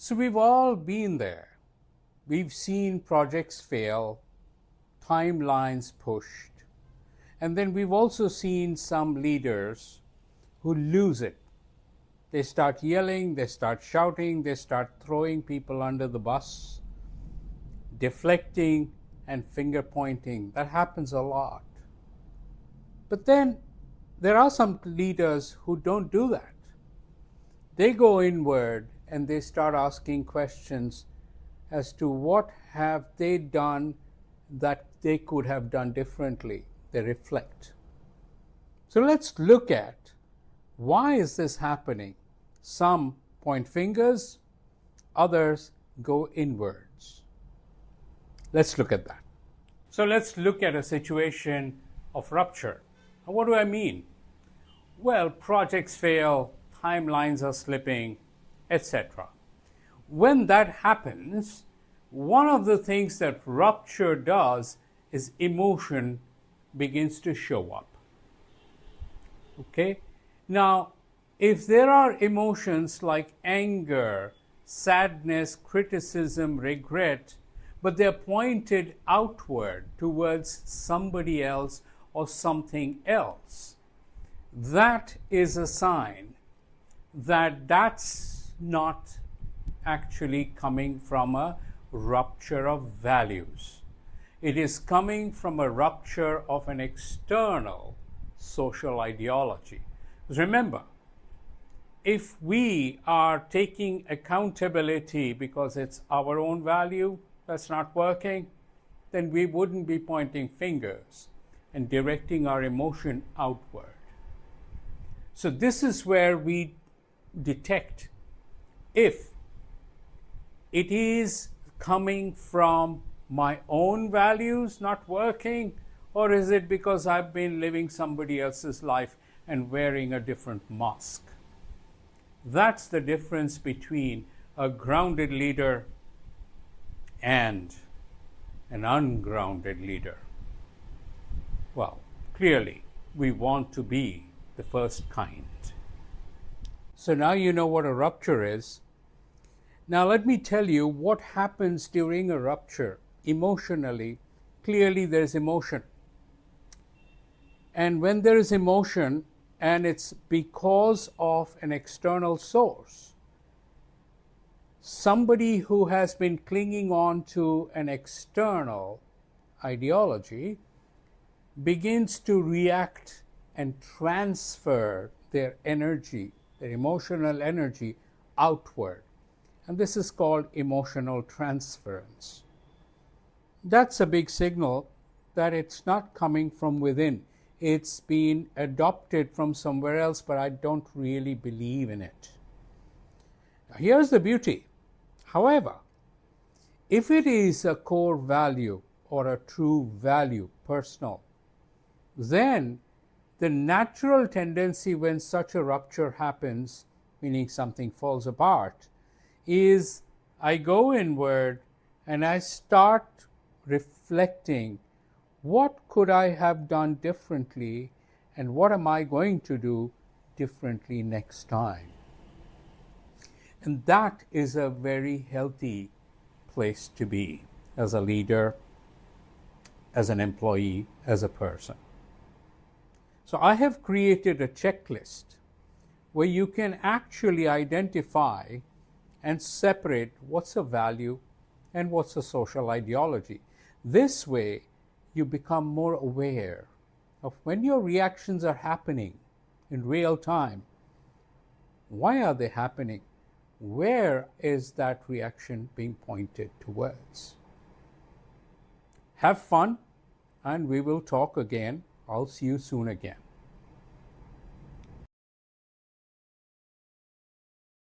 So we've all been there. We've seen projects fail, timelines pushed, and then we've also seen some leaders who lose it. They start yelling, they start shouting, they start throwing people under the bus, deflecting and finger pointing. That happens a lot. But then there are some leaders who don't do that. They go inward and they start asking questions as to what have they done that they could have done differently. They reflect. So let's look at why is this happening. Some point fingers, others go inwards. Let's look at that. So let's look at a situation of rupture. And what do I mean? Well, projects fail, timelines are slipping, etc. When that happens, one of the things that rupture does is emotion begins to show up. Okay? Now, if there are emotions like anger, sadness, criticism, regret, but they're pointed outward towards somebody else or something else, that is a sign that that's not actually coming from a rupture of values. It is coming from a rupture of an external social ideology. Because remember, if we are taking accountability because it's our own value that's not working, then we wouldn't be pointing fingers and directing our emotion outward. So this is where we detect if it is coming from my own values not working, or is it because I've been living somebody else's life and wearing a different mask. That's the difference between a grounded leader and an ungrounded leader. Well, clearly, we want to be the first kind. So now you know what a rupture is. Now let me tell you what happens during a rupture emotionally. Clearly, there's emotion. And when there is emotion, and it's because of an external source, somebody who has been clinging on to an external ideology begins to react and transfer their energy, their emotional energy, outward. And this is called emotional transference. That's a big signal that it's not coming from within. It's been adopted from somewhere else, but I don't really believe in it. Now, here's the beauty. However, if it is a core value or a true value, personal, then the natural tendency when such a rupture happens, meaning something falls apart, is I go inward and I start reflecting, what could I have done differently and what am I going to do differently next time? And that is a very healthy place to be as a leader, as an employee, as a person. So I have created a checklist where you can actually identify and separate what's a value and what's a social ideology. This way, you become more aware of when your reactions are happening in real time. Why are they happening? Where is that reaction being pointed towards? Have fun, and we will talk again. I'll see you soon again.